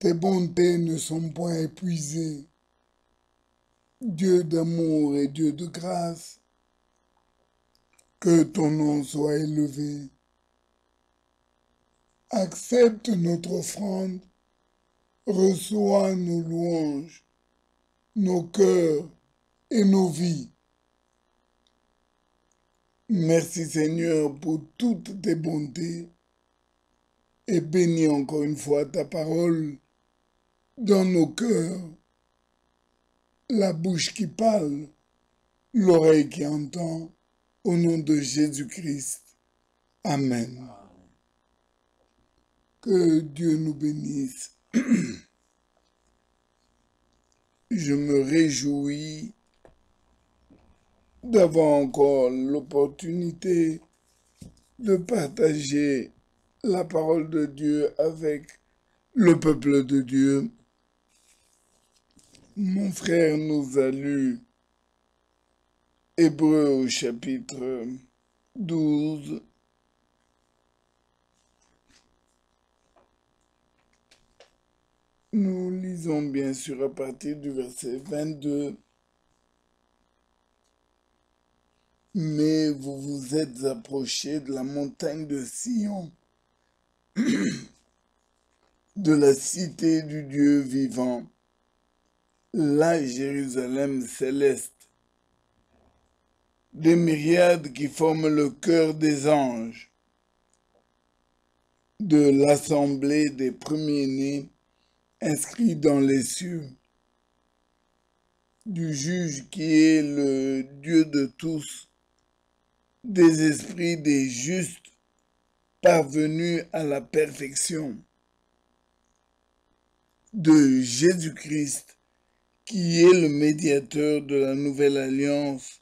tes bontés ne sont point épuisées. Dieu d'amour et Dieu de grâce, que ton nom soit élevé. Accepte notre offrande, reçois nos louanges, nos cœurs et nos vies. Merci Seigneur pour toutes tes bontés et bénis encore une fois ta parole dans nos cœurs, la bouche qui parle, l'oreille qui entend, au nom de Jésus-Christ. Amen. Que Dieu nous bénisse. Je me réjouis d'avoir encore l'opportunité de partager la parole de Dieu avec le peuple de Dieu. Mon frère nous a lu Hébreux au chapitre 12. Nous lisons bien sûr à partir du verset 22. Mais vous vous êtes approchés de la montagne de Sion, de la cité du Dieu vivant, la Jérusalem céleste, des myriades qui forment le chœur des anges, de l'assemblée des premiers-nés inscrits dans les cieux, du juge qui est le Dieu de tous, des esprits des justes parvenus à la perfection, de Jésus-Christ qui est le médiateur de la nouvelle alliance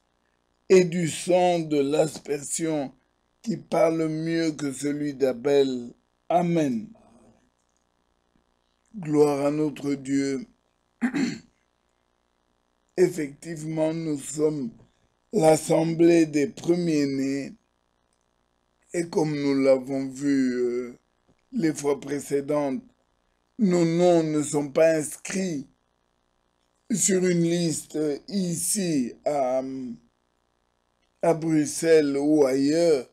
et du sang de l'aspersion qui parle mieux que celui d'Abel. Amen. Gloire à notre Dieu. Effectivement, nous sommes l'assemblée des premiers-nés et comme nous l'avons vu les fois précédentes, nos noms ne sont pas inscrits sur une liste ici à Bruxelles ou ailleurs,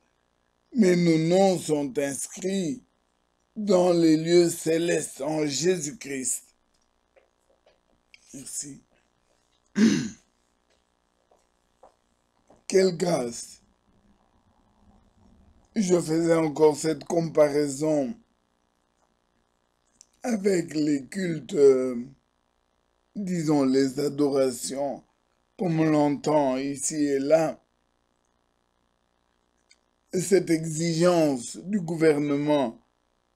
mais nos noms sont inscrits dans les lieux célestes en Jésus-Christ. Merci. Quelle grâce! Je faisais encore cette comparaison avec les cultes, disons les adorations, comme on l'entend ici et là. Cette exigence du gouvernement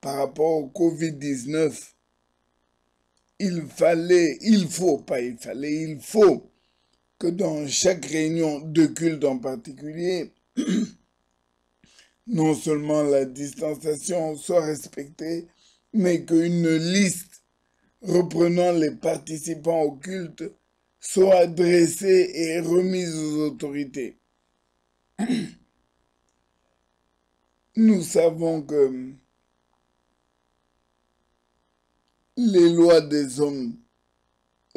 par rapport au Covid-19, il faut que dans chaque réunion de culte en particulier, non seulement la distanciation soit respectée, mais qu'une liste reprenant les participants au culte soit dressée et remise aux autorités. Nous savons que les lois des hommes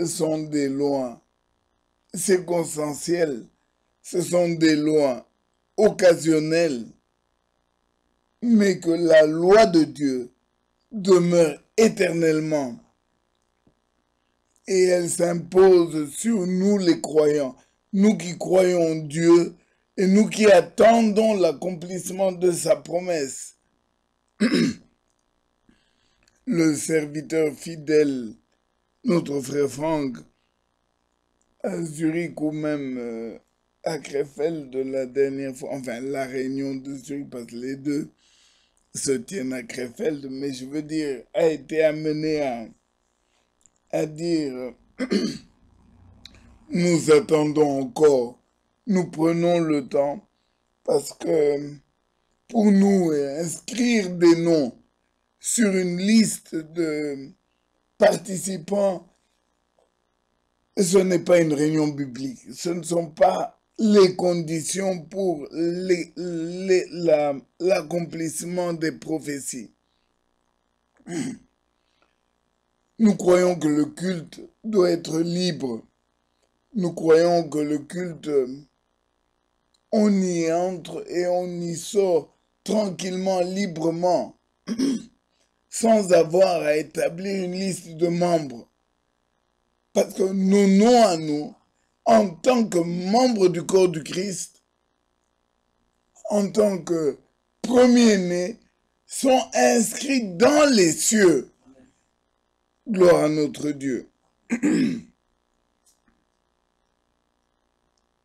sont des lois circonstancielles, ce sont des lois occasionnelles, mais que la loi de Dieu demeure éternellement et elle s'impose sur nous les croyants, nous qui croyons en Dieu et nous qui attendons l'accomplissement de sa promesse. Le serviteur fidèle, notre frère Franck, à Zurich ou même à Krefeld de la dernière fois, enfin la réunion de Zurich, parce que les deux se tiennent à Krefeld, mais je veux dire, a été amené à dire nous attendons encore, nous prenons le temps, parce que pour nous, inscrire des noms sur une liste de participants, ce n'est pas une réunion biblique, ce ne sont pas les conditions pour l'accomplissement des prophéties. Nous croyons que le culte doit être libre. Nous croyons que le culte, on y entre et on y sort tranquillement, librement, sans avoir à établir une liste de membres. Parce que nos noms à nous, en tant que membres du corps du Christ, en tant que premiers-nés, sont inscrits dans les cieux. Gloire à notre Dieu.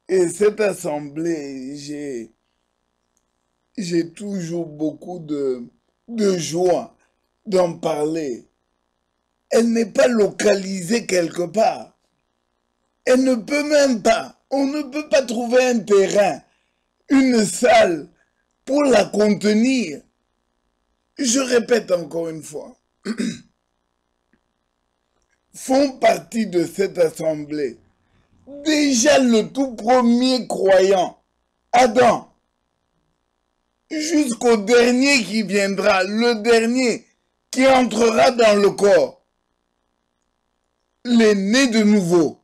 Et cette assemblée, j'ai toujours beaucoup de joie d'en parler. Elle n'est pas localisée quelque part. Elle ne peut même pas. On ne peut pas trouver un terrain, une salle pour la contenir. Je répète encore une fois. Font partie de cette assemblée déjà le tout premier croyant, Adam, jusqu'au dernier qui viendra, le dernier qui entrera dans le corps, les nés de nouveau,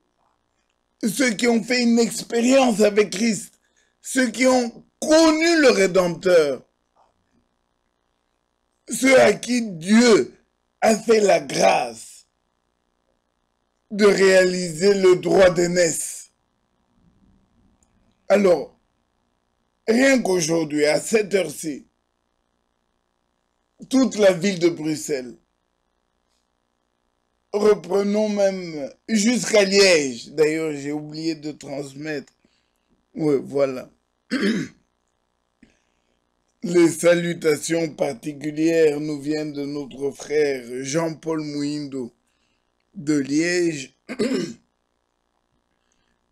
ceux qui ont fait une expérience avec Christ, ceux qui ont connu le Rédempteur, ceux à qui Dieu a fait la grâce de réaliser le droit d'aînesse. Alors, rien qu'aujourd'hui, à cette heure-ci, toute la ville de Bruxelles, reprenons même jusqu'à Liège, d'ailleurs j'ai oublié de transmettre, oui voilà, les salutations particulières nous viennent de notre frère Jean-Paul Mouindo de Liège,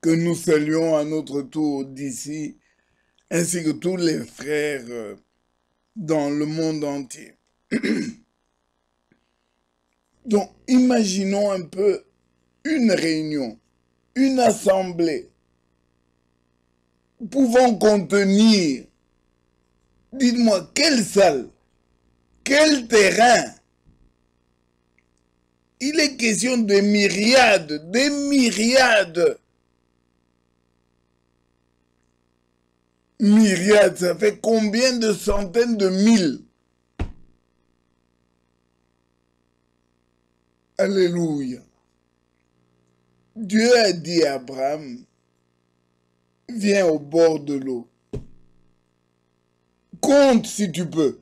que nous saluons à notre tour d'ici, ainsi que tous les frères dans le monde entier. Donc, imaginons un peu une réunion, une assemblée, pouvant contenir, dites-moi, quelle salle, quel terrain. Il est question de myriades, des myriades. Myriades, ça fait combien de centaines de mille? Alléluia. Dieu a dit à Abraham, viens au bord de l'eau. Compte si tu peux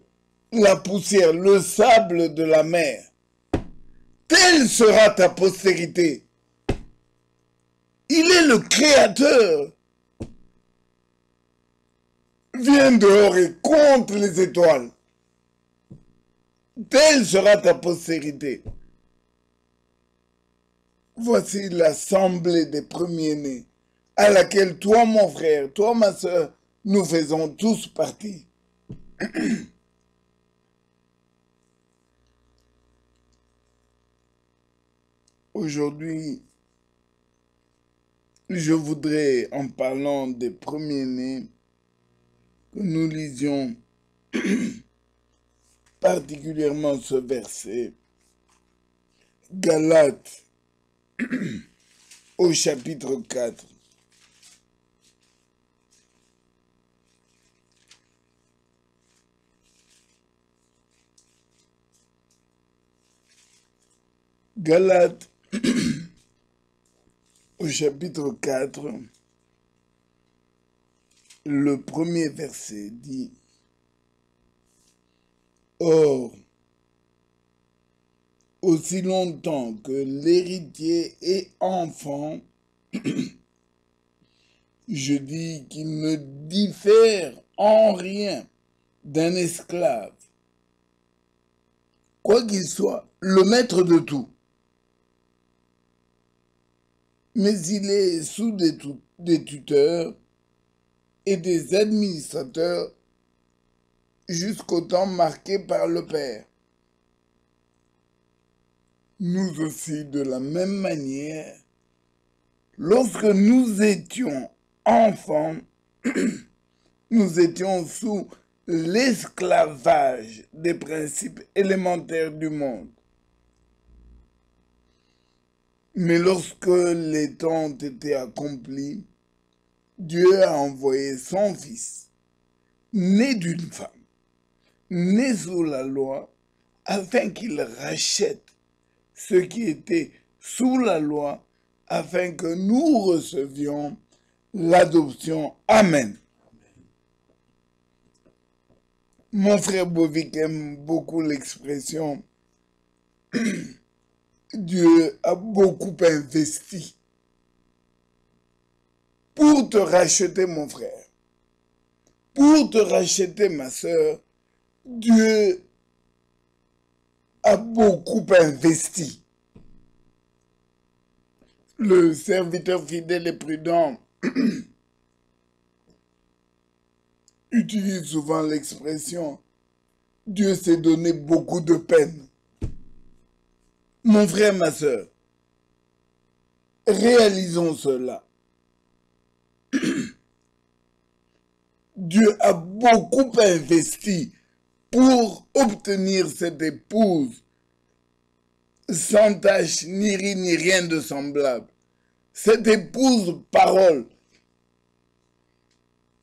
la poussière, le sable de la mer. Telle sera ta postérité. Il est le Créateur. Viens dehors et compte les étoiles. Telle sera ta postérité. Voici l'assemblée des premiers-nés, à laquelle toi, mon frère, toi, ma soeur, nous faisons tous partie. Aujourd'hui, je voudrais, en parlant des premiers-nés, que nous lisions particulièrement ce verset, Galates, au chapitre 4. Galates, au chapitre 4, le premier verset dit, « Or, aussi longtemps que l'héritier est enfant, je dis qu'il ne diffère en rien d'un esclave, quoi qu'il soit le maître de tout. Mais il est sous des tuteurs et des administrateurs jusqu'au temps marqué par le Père. Nous aussi, de la même manière, lorsque nous étions enfants, nous étions sous l'esclavage des principes élémentaires du monde. Mais lorsque les temps ont été accomplis, Dieu a envoyé son Fils, né d'une femme, né sous la loi, afin qu'il rachète ceux qui étaient sous la loi, afin que nous recevions l'adoption. Amen. Mon frère Bovic aime beaucoup l'expression « Dieu a beaucoup investi » pour te racheter, mon frère. Pour te racheter, ma sœur, Dieu a beaucoup investi. Le serviteur fidèle et prudent utilise souvent l'expression « Dieu s'est donné beaucoup de peine ». Mon frère, ma sœur, réalisons cela. Dieu a beaucoup investi pour obtenir cette épouse sans tache, ni ride, ni rien de semblable. Cette épouse parole,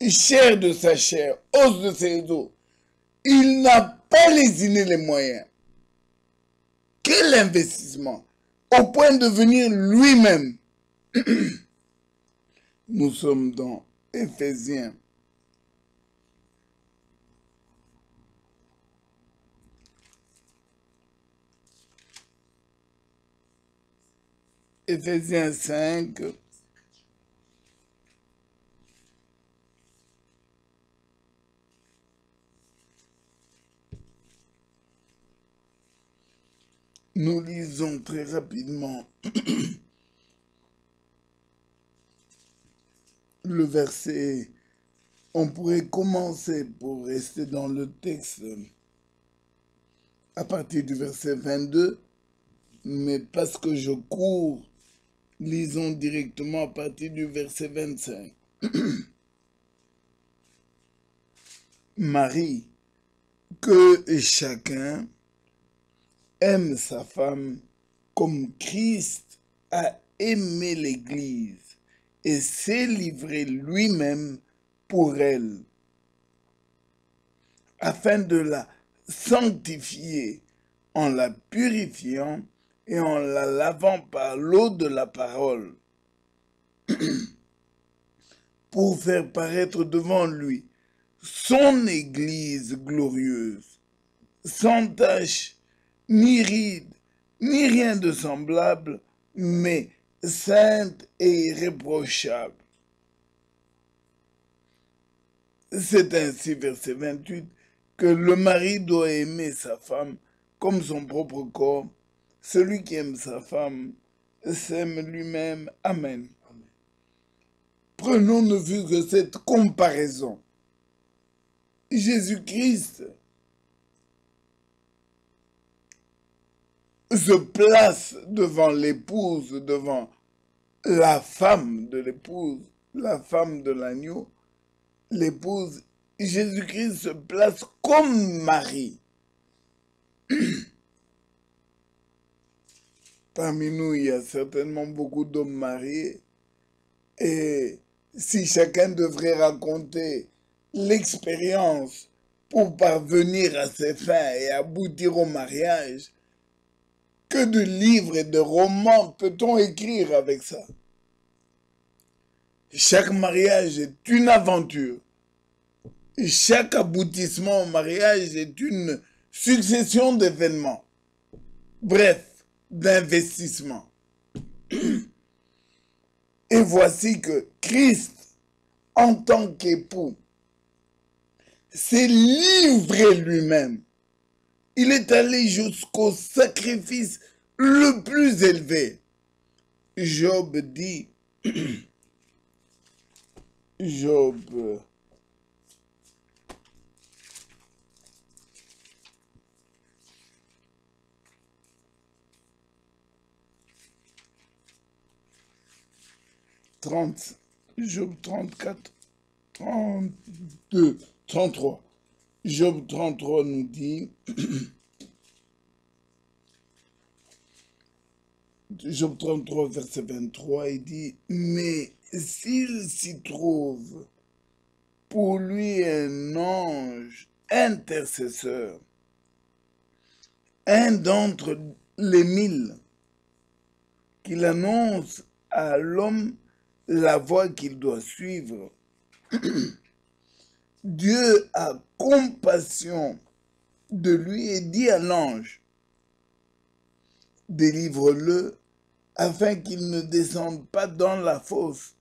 chair de sa chair, os de ses os. Il n'a pas lésiné les moyens. Quel investissement! Au point de venir lui-même. Nous sommes dans Éphésiens. Éphésiens 5. Nous lisons très rapidement le verset. On pourrait commencer pour rester dans le texte à partir du verset 22, mais parce que je cours, lisons directement à partir du verset 25. Marie, que chacun aime sa femme comme Christ a aimé l'Église et s'est livré lui-même pour elle, afin de la sanctifier en la purifiant et en la lavant par l'eau de la parole, pour faire paraître devant lui son Église glorieuse, sans tache, ni ride, ni rien de semblable, mais sainte et irréprochable. C'est ainsi, verset 28, que le mari doit aimer sa femme comme son propre corps. Celui qui aime sa femme s'aime lui-même. Amen. Prenons ne fût que cette comparaison. Jésus-Christ se place devant l'épouse, devant la femme de l'épouse, la femme de l'agneau, l'épouse. Jésus-Christ se place comme Marie. Parmi nous, il y a certainement beaucoup d'hommes mariés. Et si chacun devrait raconter l'expérience pour parvenir à ses fins et aboutir au mariage, que de livres et de romans peut-on écrire avec ça? Chaque mariage est une aventure. Chaque aboutissement au mariage est une succession d'événements. Bref, d'investissements. Et voici que Christ, en tant qu'époux, s'est livré lui-même. Il est allé jusqu'au sacrifice le plus élevé. Job dit, Job 30, Job 34, 32, 33. Job 33 nous dit, Job 33, verset 23, il dit, mais s'il s'y trouve pour lui un ange intercesseur, un d'entre les 1000, qu'il annonce à l'homme la voie qu'il doit suivre, Dieu a compassion de lui et dit à l'ange, délivre-le afin qu'il ne descende pas dans la fosse.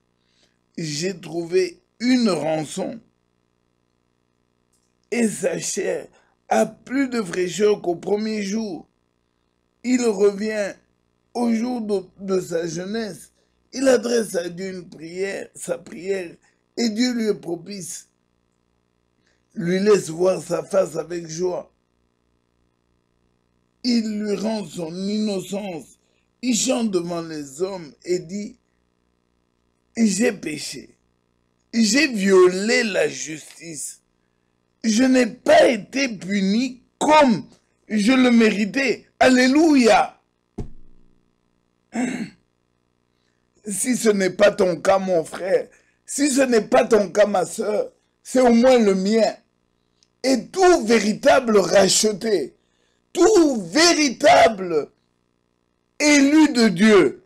J'ai trouvé une rançon et sa chair a plus de fraîcheur qu'au premier jour. Il revient au jour de sa jeunesse. Il adresse à Dieu une prière, sa prière, et Dieu lui est propice. Lui laisse voir sa face avec joie. Il lui rend son innocence. Il chante devant les hommes et dit, j'ai péché, j'ai violé la justice. Je n'ai pas été puni comme je le méritais. Alléluia. Si ce n'est pas ton cas, mon frère, si ce n'est pas ton cas, ma soeur, c'est au moins le mien. Et tout véritable racheté, tout véritable élu de Dieu,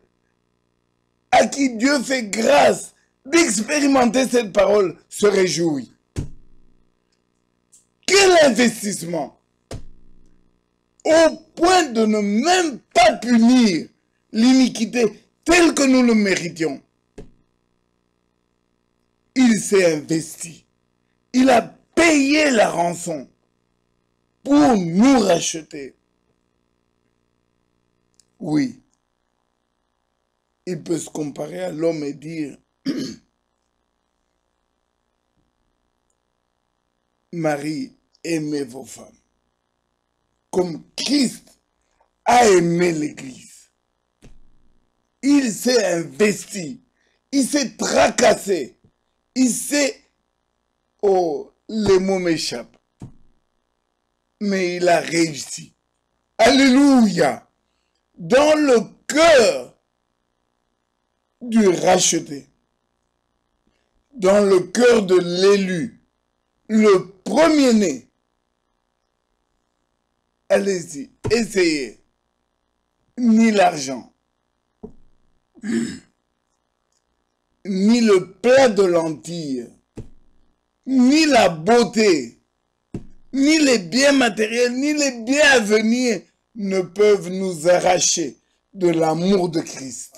à qui Dieu fait grâce d'expérimenter cette parole, se réjouit. Quel investissement! Au point de ne même pas punir l'iniquité telle que nous le méritions. Il s'est investi. Il a payé la rançon pour nous racheter. Oui, il peut se comparer à l'homme et dire, Marie, aimez vos femmes, comme Christ a aimé l'Église. Il s'est investi, il s'est tracassé, il s'est... Oh, les mots m'échappent. Mais il a réussi. Alléluia! Dans le cœur du racheté, dans le cœur de l'élu, le premier-né. Allez-y, essayez. Ni l'argent, ni le plat de lentilles, ni la beauté, ni les biens matériels, ni les biens à venir ne peuvent nous arracher de l'amour de Christ.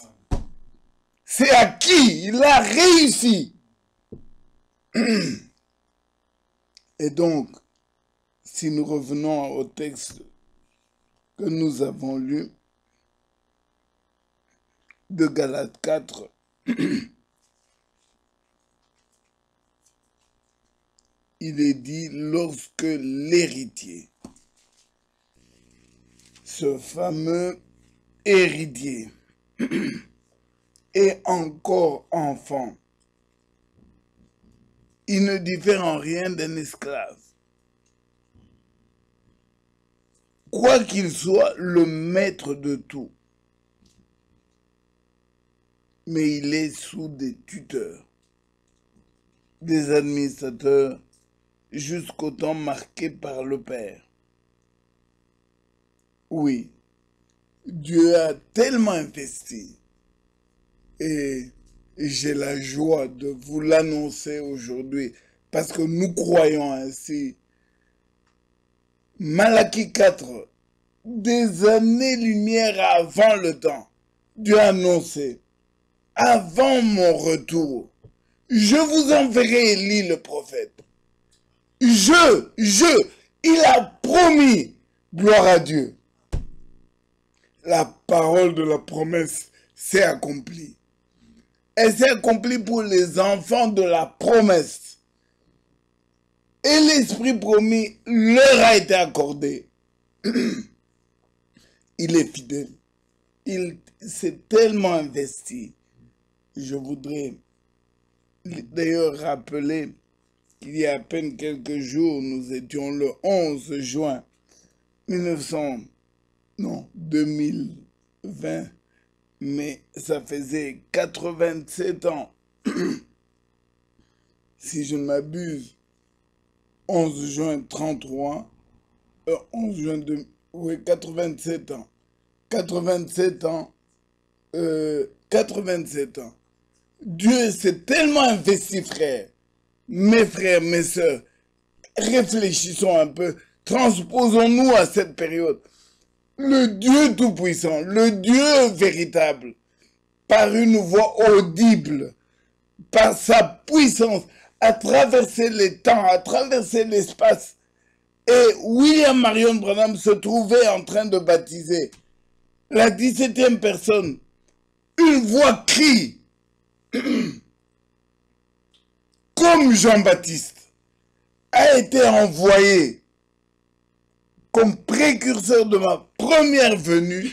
C'est à qui il a réussi. Et donc, si nous revenons au texte que nous avons lu de Galates 4, il est dit, lorsque l'héritier, ce fameux héritier, est encore enfant, il ne diffère en rien d'un esclave. Quoi qu'il soit le maître de tout, mais il est sous des tuteurs, des administrateurs, jusqu'au temps marqué par le Père. Oui, Dieu a tellement investi et j'ai la joie de vous l'annoncer aujourd'hui parce que nous croyons ainsi. Malachie 4, des années-lumière avant le temps, Dieu a annoncé, avant mon retour, je vous enverrai Élie le prophète. Il a promis, gloire à Dieu. La parole de la promesse s'est accomplie. Elle s'est accomplie pour les enfants de la promesse. Et l'Esprit promis leur a été accordé. Il est fidèle. Il s'est tellement investi. Je voudrais d'ailleurs rappeler qu'il y a à peine quelques jours, nous étions le 11 juin 2020, mais ça faisait 87 ans, si je ne m'abuse, 11 juin 33, 11 juin de, oui, 87 ans, 87 ans, 87 ans. Dieu s'est tellement investi, frères, mes sœurs, réfléchissons un peu, transposons-nous à cette période. Le Dieu Tout-Puissant, le Dieu véritable, par une voix audible, par sa puissance, a traversé les temps, a traversé l'espace. Et William Marion Branham se trouvait en train de baptiser la 17e personne. Une voix crie, comme Jean-Baptiste a été envoyé comme précurseur de ma première venue,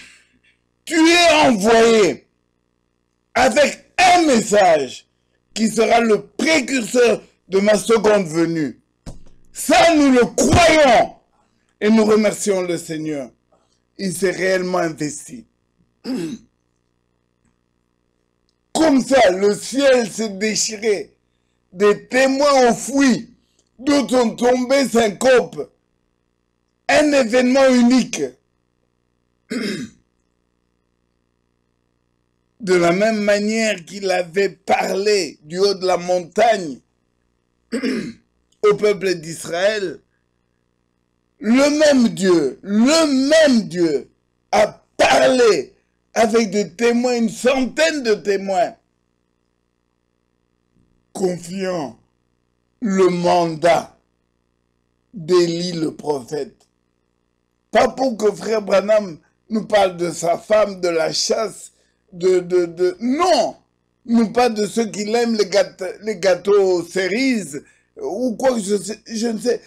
tu es envoyé avec un message qui sera le précurseur de ma seconde venue. Ça, nous le croyons et nous remercions le Seigneur. Il s'est réellement investi. Comme ça, le ciel s'est déchiré. Des témoins ont fui. D'autres ont tombé syncope. Un événement unique. De la même manière qu'il avait parlé du haut de la montagne au peuple d'Israël, le même Dieu a parlé avec des témoins, une centaine de témoins, confiant le mandat d'Élie le prophète. Pas pour que frère Branham nous parle de sa femme, de la chasse, non, nous parle de ceux qui aiment les gâteaux cerises ou quoi que je ne sais,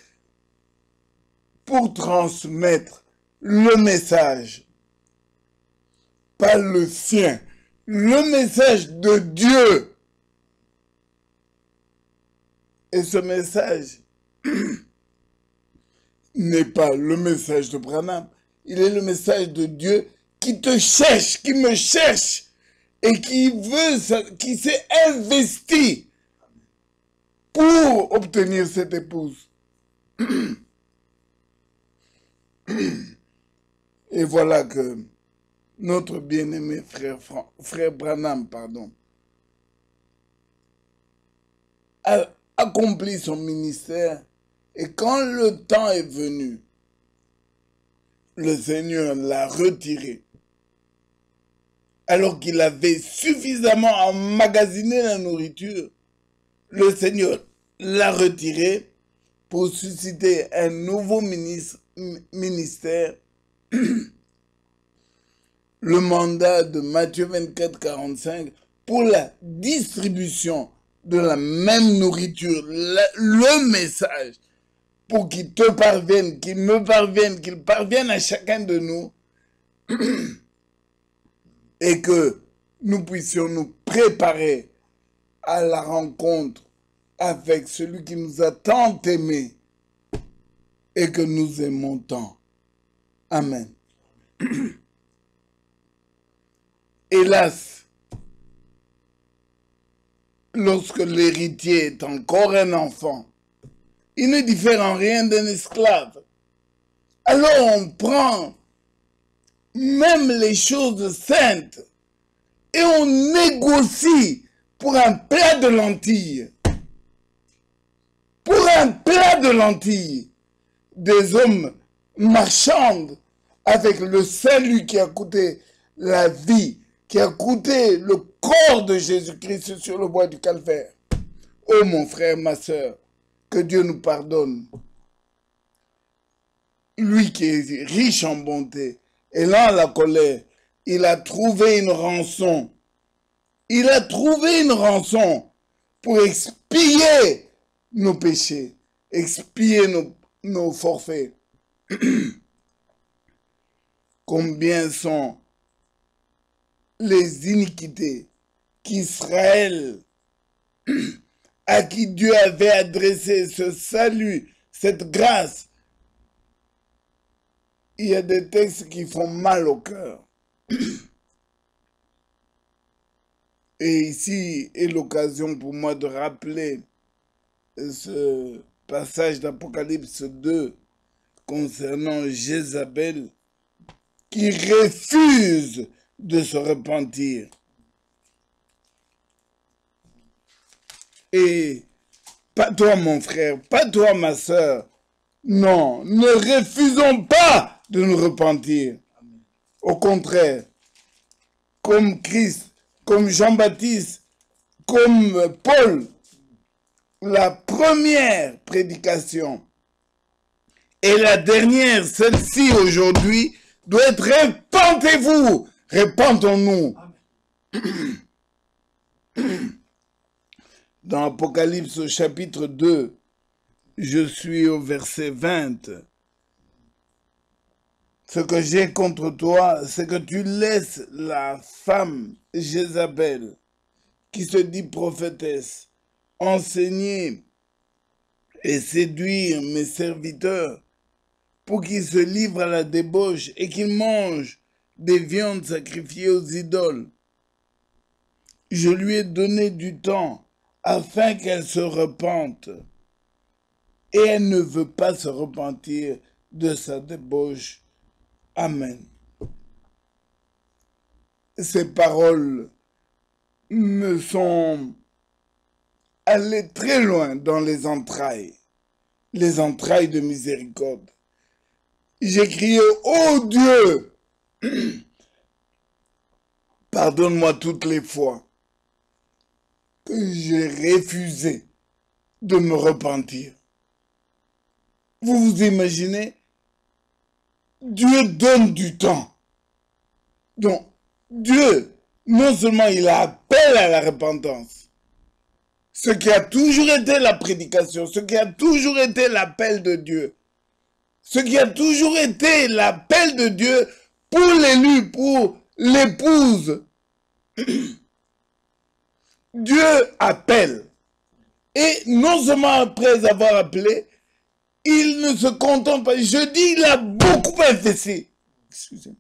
pour transmettre le message, pas le sien, le message de Dieu. Et ce message n'est pas le message de Branham, il est le message de Dieu qui te cherche, qui me cherche et qui s'est investi pour obtenir cette épouse. Et voilà que notre bien-aimé frère Branham, a accompli son ministère. Et quand le temps est venu, le Seigneur l'a retiré. Alors qu'il avait suffisamment emmagasiné la nourriture, le Seigneur l'a retiré pour susciter un nouveau ministère. Le mandat de Matthieu 24, 45 pour la distribution de la même nourriture, le message, pour qu'il te parvienne, qu'il me parvienne, qu'il parvienne à chacun de nous, et que nous puissions nous préparer à la rencontre avec celui qui nous a tant aimés et que nous aimons tant. Amen. Hélas, lorsque l'héritier est encore un enfant, il ne diffère en rien d'un esclave. Alors on prend même les choses saintes et on négocie pour un plat de lentilles. Pour un plat de lentilles, des hommes marchandent avec le salut qui a coûté la vie, qui a coûté le corps de Jésus-Christ sur le bois du calvaire. Oh mon frère, ma sœur, que Dieu nous pardonne. Lui qui est riche en bonté et lent à la colère, il a trouvé une rançon. Il a trouvé une rançon pour expier nos péchés, expier nos forfaits. Combien sont les iniquités qu'Israël, à qui Dieu avait adressé ce salut, cette grâce. Il y a des textes qui font mal au cœur. Et ici est l'occasion pour moi de rappeler ce passage d'Apocalypse 2 concernant Jézabel qui refuse de se repentir. Et pas toi mon frère, pas toi ma sœur, non, ne refusons pas de nous repentir. Au contraire, comme Christ, comme Jean-Baptiste, comme Paul, la première prédication et la dernière, celle-ci aujourd'hui, doit être repentez-vous, repentons-nous. Dans Apocalypse au chapitre 2, je suis au verset 20. Ce que j'ai contre toi, c'est que tu laisses la femme Jézabel, qui se dit prophétesse, enseigner et séduire mes serviteurs pour qu'ils se livrent à la débauche et qu'ils mangent des viandes sacrifiées aux idoles. Je lui ai donné du temps afin qu'elle se repente. Et elle ne veut pas se repentir de sa débauche. Amen. Ces paroles me sont allées très loin dans les entrailles de miséricorde. J'ai crié, oh Dieu, pardonne-moi toutes les fois que j'ai refusé de me repentir. Vous vous imaginez? Dieu donne du temps. Donc, Dieu, non seulement il appelle à la repentance, ce qui a toujours été la prédication, ce qui a toujours été l'appel de Dieu, ce qui a toujours été l'appel de Dieu pour l'élu, pour l'épouse. Dieu appelle. Et non seulement après avoir appelé, il ne se contente pas. Je dis, il a beaucoup investi. Excusez-moi.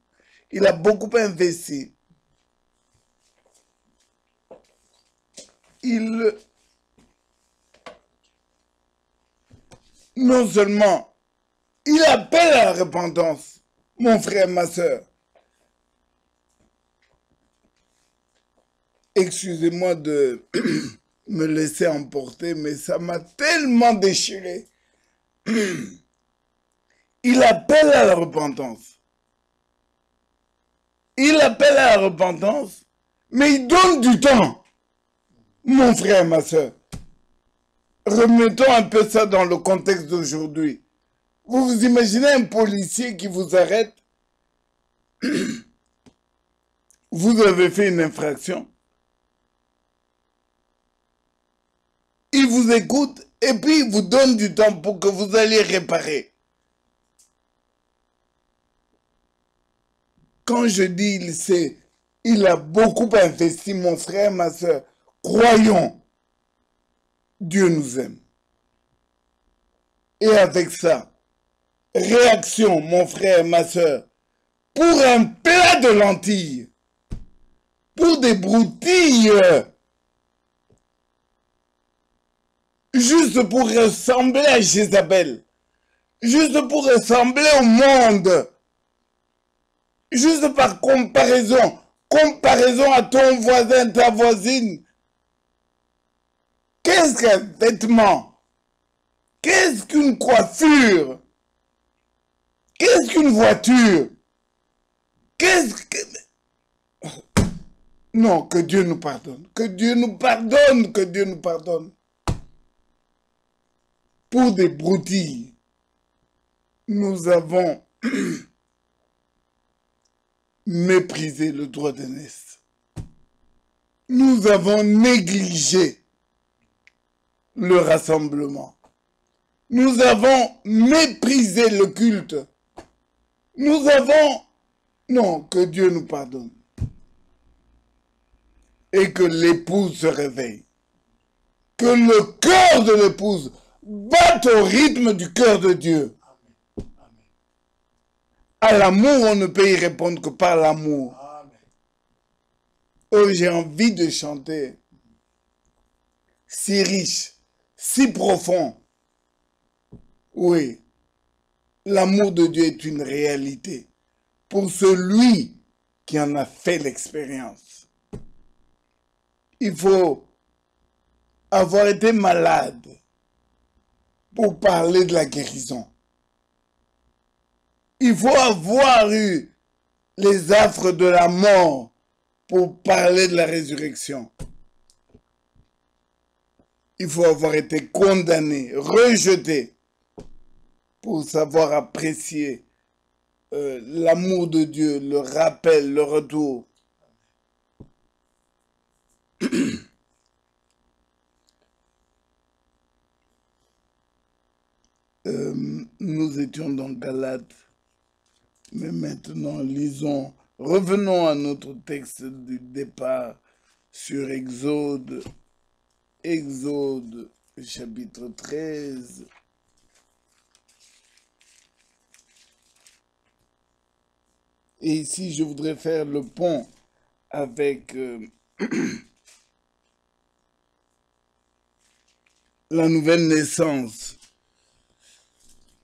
Il a beaucoup investi. Non seulement, il appelle à la repentance, mon frère, ma soeur. Excusez-moi de me laisser emporter, mais ça m'a tellement déchiré. Il appelle à la repentance. Il appelle à la repentance, mais il donne du temps. Mon frère, ma soeur, remettons un peu ça dans le contexte d'aujourd'hui. Vous vous imaginez un policier qui vous arrête? Vous avez fait une infraction. Il vous écoute et puis il vous donne du temps pour que vous alliez réparer. Quand je dis il a beaucoup investi, mon frère, ma soeur. Croyons, Dieu nous aime. Et avec ça, réaction, mon frère, ma soeur, pour un plat de lentilles, pour des broutilles, juste pour ressembler à Jézabel, juste pour ressembler au monde, juste par comparaison à ton voisin, ta voisine. Qu'est-ce qu'un vêtement? Qu'est-ce qu'une coiffure? Qu'est-ce qu'une voiture? Qu'est-ce que... Non, que Dieu nous pardonne. Que Dieu nous pardonne, que Dieu nous pardonne. Pour des broutilles, nous avons méprisé le droit d'aînesse. Nous avons négligé le rassemblement. Nous avons méprisé le culte. Nous avons... Non, que Dieu nous pardonne. Et que l'épouse se réveille. Que le cœur de l'épouse batte au rythme du cœur de Dieu. À l'amour, on ne peut y répondre que par l'amour. Oh, j'ai envie de chanter. Si riche, si profond. Oui, l'amour de Dieu est une réalité pour celui qui en a fait l'expérience. Il faut avoir été malade pour parler de la guérison. Il faut avoir eu les affres de la mort pour parler de la résurrection. Il faut avoir été condamné, rejeté pour savoir apprécier l'amour de Dieu, le rappel, le retour. Nous étions dans Galates, mais maintenant revenons à notre texte du départ sur Exode, chapitre 13. Et ici, je voudrais faire le pont avec la nouvelle naissance.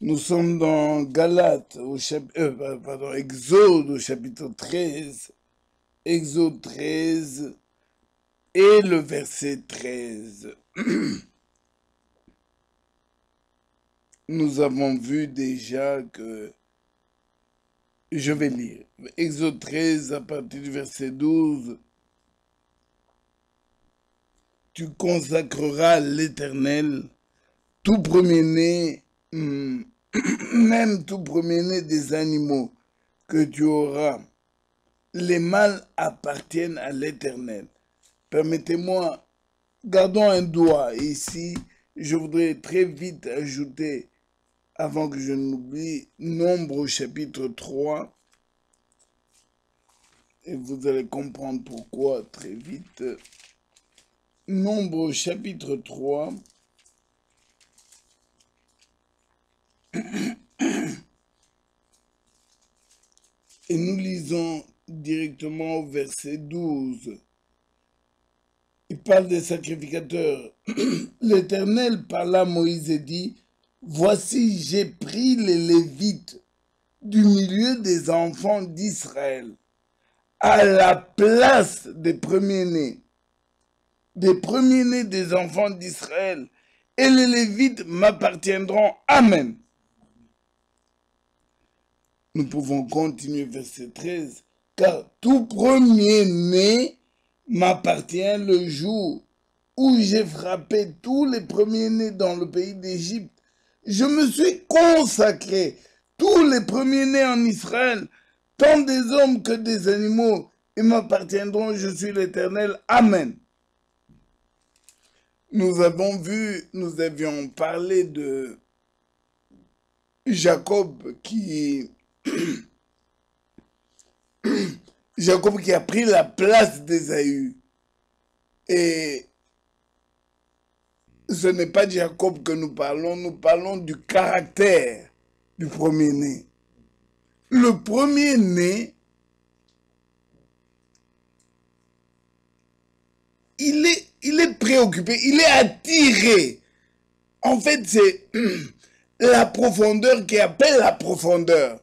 Nous sommes dans Galates, Exode au chapitre 13. Exode 13 et le verset 13. Nous avons vu déjà que... Je vais lire. Exode 13 à partir du verset 12. Tu consacreras à l'Éternel tout premier-né, même tout premier-né des animaux que tu auras. Les mâles appartiennent à l'Éternel. Permettez-moi, gardons un doigt ici. Je voudrais très vite ajouter, avant que je n'oublie, Nombre au chapitre 3. Et vous allez comprendre pourquoi très vite. Nombre au chapitre 3. Et nous lisons directement au verset 12. Il parle des sacrificateurs. L'Éternel parla à Moïse et dit, voici, j'ai pris les Lévites du milieu des enfants d'Israël à la place des premiers-nés des enfants d'Israël, et les Lévites m'appartiendront. Amen. Nous pouvons continuer verset 13. Car tout premier-né m'appartient le jour où j'ai frappé tous les premiers-nés dans le pays d'Égypte. Je me suis consacré tous les premiers-nés en Israël, tant des hommes que des animaux, ils m'appartiendront, je suis l'Éternel. Amen. Nous avions parlé de Jacob qui a pris la place d'Ésaü. Et ce n'est pas de Jacob que nous parlons du caractère du premier-né. Le premier-né, il est préoccupé, il est attiré. En fait, c'est la profondeur qui appelle la profondeur.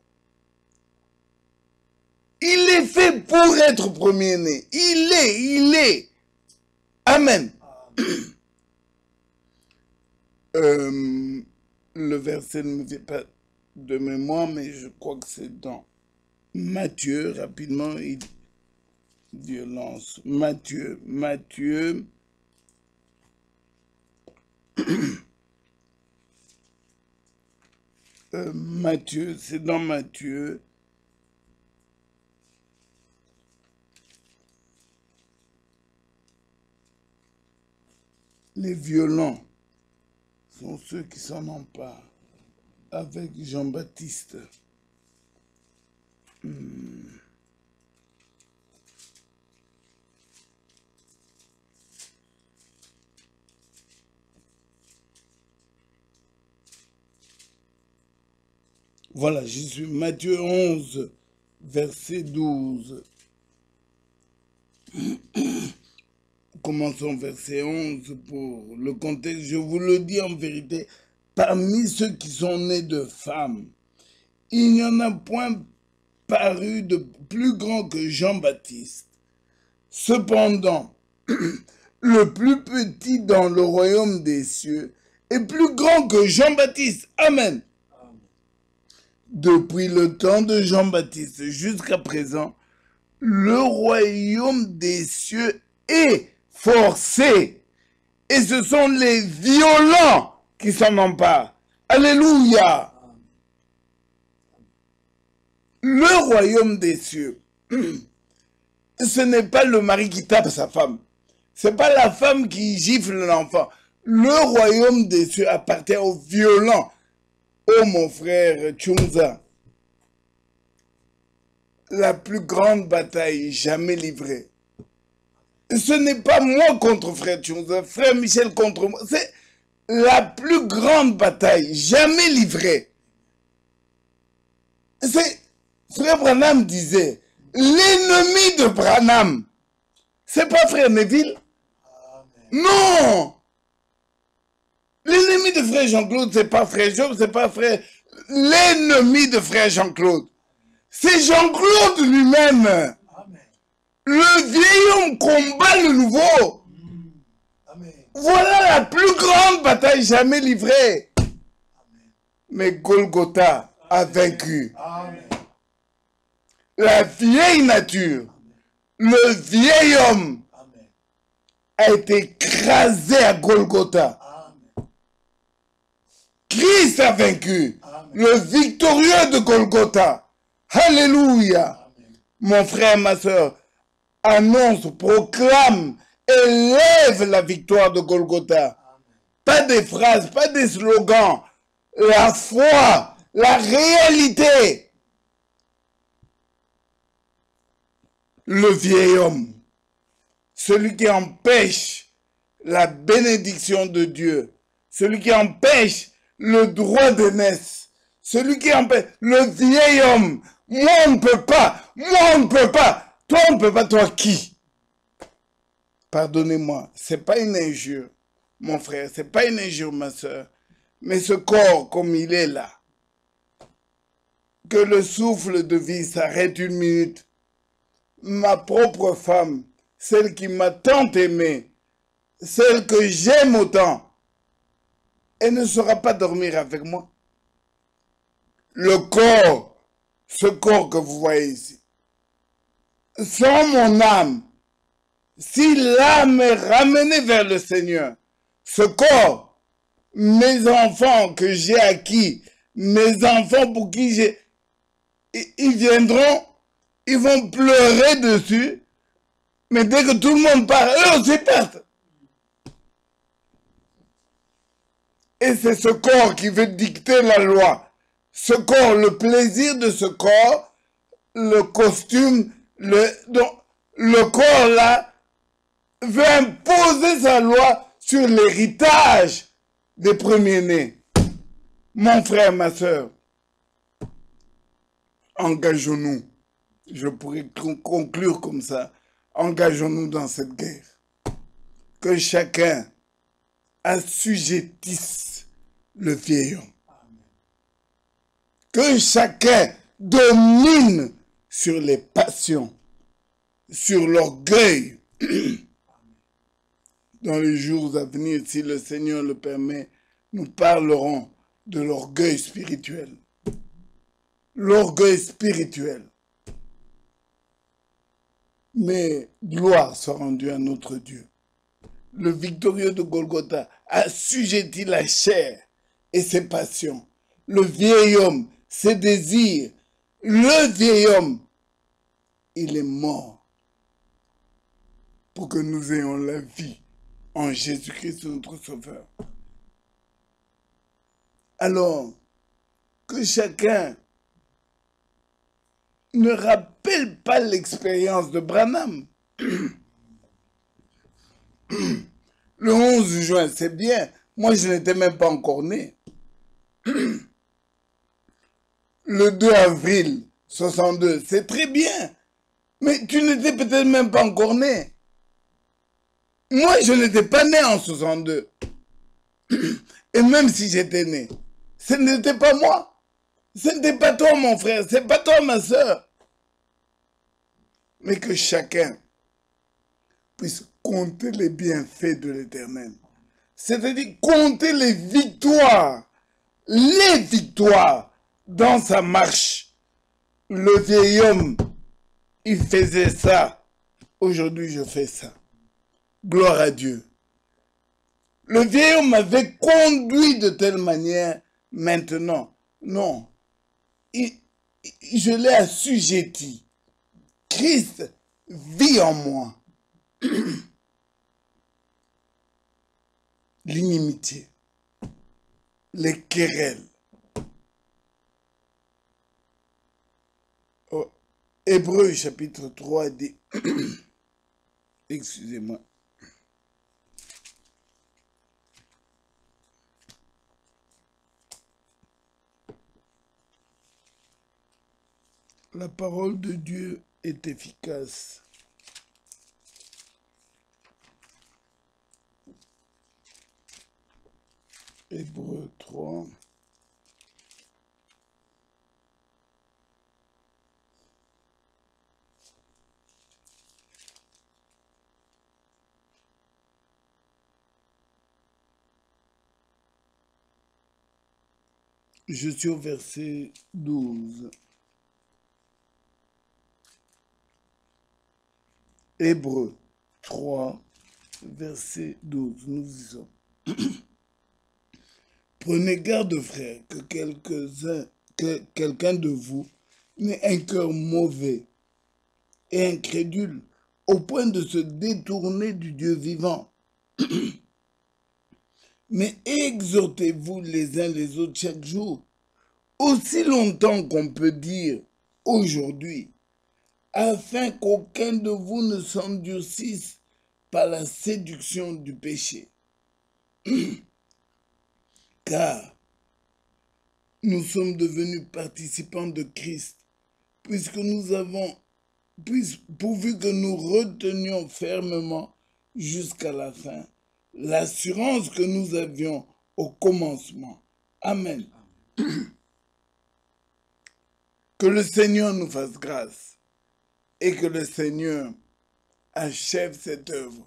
Il est fait pour être premier-né. Il est. Amen. Le verset ne me vient pas de mémoire, mais je crois que c'est dans Matthieu, rapidement, violence. Matthieu, c'est dans Matthieu. Les violents sont ceux qui s'en emparent avec Jean-Baptiste. Voilà, j'y suis. Matthieu 11, verset 12. Commençons verset 11 pour le contexte. Je vous le dis en vérité, parmi ceux qui sont nés de femmes, il n'y en a point paru de plus grand que Jean-Baptiste. Cependant, le plus petit dans le royaume des cieux est plus grand que Jean-Baptiste. Amen. Depuis le temps de Jean-Baptiste jusqu'à présent, le royaume des cieux est forcé. Et ce sont les violents qui s'en emparent. Alléluia. Le royaume des cieux, ce n'est pas le mari qui tape sa femme. Ce n'est pas la femme qui gifle l'enfant. Le royaume des cieux appartient aux violents. Oh mon frère Tchunza, la plus grande bataille jamais livrée. Ce n'est pas moi contre frère Tchunza, frère Michel contre moi. C'est la plus grande bataille jamais livrée. C'est, frère Branham disait, l'ennemi de Branham, c'est pas frère Neville. Non! L'ennemi de frère Jean-Claude, c'est pas frère Job, c'est pas frère... L'ennemi de frère Jean-Claude, c'est Jean-Claude lui-même. Le vieil homme combat le nouveau. Voilà la plus grande bataille jamais livrée. Mais Golgotha a vaincu. La vieille nature, le vieil homme a été écrasé à Golgotha. Christ a vaincu. Le victorieux de Golgotha. Alléluia. Mon frère, ma soeur, annonce, proclame, élève la victoire de Golgotha. Pas des phrases, pas des slogans. La foi, la réalité. Le vieil homme, celui qui empêche la bénédiction de Dieu, celui qui empêche le droit d'aînesse, celui qui empêche le vieil homme. Moi on ne peut pas, moi on ne peut pas, toi on ne peut pas, toi qui? Pardonnez-moi, c'est pas une injure, mon frère, c'est pas une injure, ma soeur, mais ce corps comme il est là, que le souffle de vie s'arrête une minute. Ma propre femme, celle qui m'a tant aimé, celle que j'aime autant, elle ne saura pas dormir avec moi. Le corps, ce corps que vous voyez ici, sans mon âme, si l'âme est ramenée vers le Seigneur, ce corps, mes enfants que j'ai acquis, mes enfants pour qui j'ai... Ils viendront, ils vont pleurer dessus, mais dès que tout le monde part, eux aussi partent. Et c'est ce corps qui veut dicter la loi. Ce corps, le plaisir de ce corps, le costume, le corps là, veut imposer sa loi sur l'héritage des premiers-nés. Mon frère, ma soeur, engageons-nous. Je pourrais conclure comme ça. Engageons-nous dans cette guerre. Que chacun assujettisse le vieil homme. Que chacun domine sur les passions, sur l'orgueil. Dans les jours à venir, si le Seigneur le permet, nous parlerons de l'orgueil spirituel. L'orgueil spirituel. Mais gloire soit rendue à notre Dieu. Le victorieux de Golgotha assujettit la chair et ses passions. Le vieil homme, ses désirs. Le vieil homme, il est mort pour que nous ayons la vie en Jésus-Christ notre Sauveur. Alors, que chacun ne rappelle pas l'expérience de Branham. Le 11 juin, c'est bien. Moi, je n'étais même pas encore né. Le 2 avril 62, c'est très bien. Mais tu n'étais peut-être même pas encore né. Moi, je n'étais pas né en 62. Et même si j'étais né, ce n'était pas moi. Ce n'était pas toi, mon frère. Ce n'est pas toi, ma soeur. Mais que chacun puisse compter les bienfaits de l'Éternel. C'est-à-dire compter les victoires dans sa marche. Le vieil homme, il faisait ça. Aujourd'hui, je fais ça. Gloire à Dieu. Le vieil homme m'avait conduit de telle manière. Maintenant, non. Je l'ai assujetti. Christ vit en moi. L'inimitié, les querelles. Oh, Hébreux chapitre 3 dit, excusez-moi, la parole de Dieu est efficace. Hébreux 3. Je suis au verset 12. Hébreux 3, verset 12. Nous y sommes. Prenez garde, frères, que quelqu'un de vous n'ait un cœur mauvais et incrédule au point de se détourner du Dieu vivant. Mais exhortez-vous les uns les autres chaque jour, aussi longtemps qu'on peut dire aujourd'hui, afin qu'aucun de vous ne s'endurcisse par la séduction du péché. Car nous sommes devenus participants de Christ, pourvu que nous retenions fermement jusqu'à la fin l'assurance que nous avions au commencement. Amen. Que le Seigneur nous fasse grâce et que le Seigneur achève cette œuvre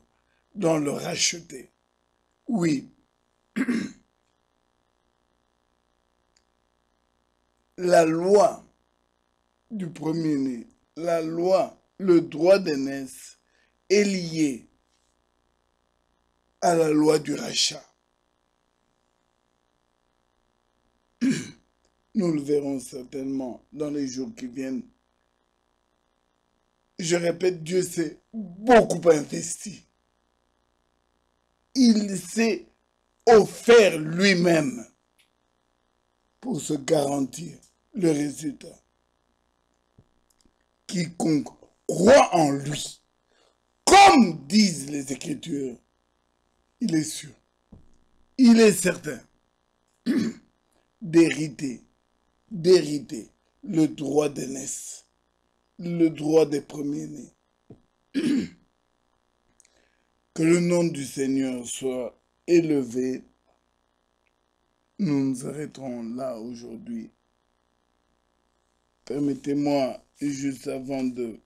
dans le racheté. Oui. La loi du premier-né, la loi, le droit d'aînesse est lié à la loi du rachat. Nous le verrons certainement dans les jours qui viennent. Je répète, Dieu s'est beaucoup investi. Il s'est offert lui-même pour se garantir le résultat. Quiconque croit en lui, comme disent les Écritures, il est sûr, il est certain d'hériter le droit d'aînesse, le droit des premiers-nés. Que le nom du Seigneur soit élevé. Nous nous arrêterons là aujourd'hui. Permettez-moi, juste avant de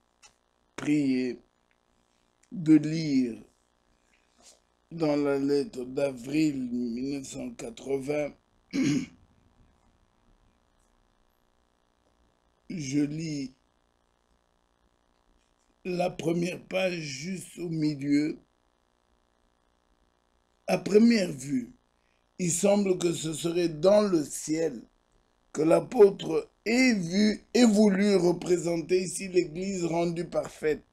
prier, de lire dans la lettre d'avril 1980, je lis la première page juste au milieu. À première vue, il semble que ce serait dans le ciel que l'apôtre ait voulu représenter ici l'Église rendue parfaite,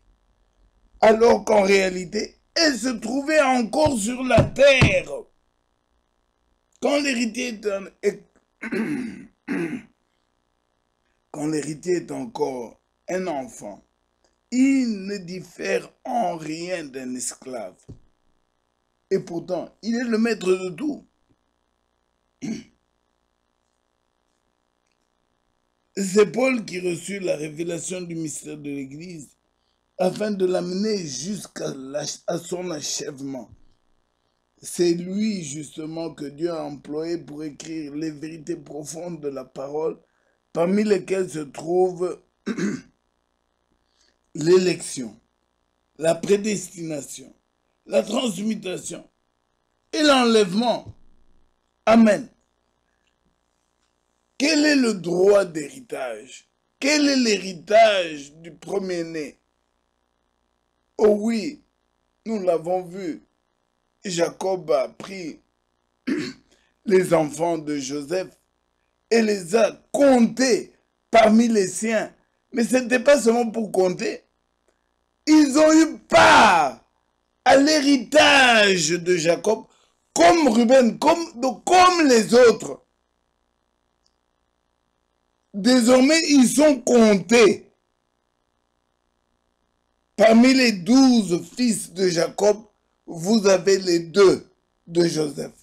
alors qu'en réalité, elle se trouvait encore sur la terre. Quand l'héritier est encore un enfant, il ne diffère en rien d'un esclave. Et pourtant, il est le maître de tout. C'est Paul qui reçut la révélation du mystère de l'Église afin de l'amener jusqu'à son achèvement. C'est lui justement que Dieu a employé pour écrire les vérités profondes de la parole, parmi lesquelles se trouve l'élection, la prédestination, la transmutation et l'enlèvement. Amen. Quel est le droit d'héritage? Quel est l'héritage du premier-né? Oh oui, nous l'avons vu. Jacob a pris les enfants de Joseph et les a comptés parmi les siens. Mais ce n'était pas seulement pour compter. Ils ont eu part à l'héritage de Jacob, comme Ruben, comme les autres. Désormais, ils sont comptés. Parmi les 12 fils de Jacob, vous avez les 2 de Joseph.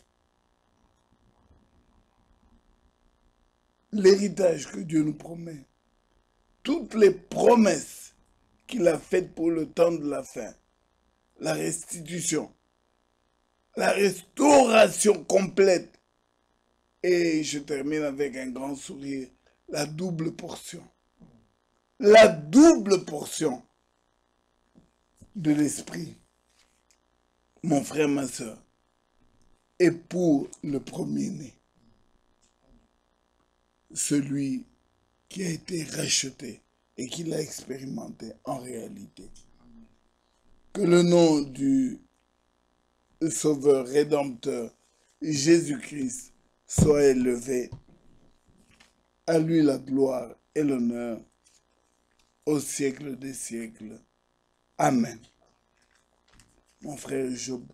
L'héritage que Dieu nous promet, toutes les promesses qu'il a faites pour le temps de la fin, la restitution, la restauration complète. Et je termine avec un grand sourire, la double portion. La double portion de l'esprit, mon frère, ma soeur, est pour le premier-né. Celui qui a été racheté et qui l'a expérimenté en réalité. Que le nom du Sauveur Rédempteur Jésus-Christ soit élevé. À lui la gloire et l'honneur au siècle des siècles. Amen. Mon frère Job.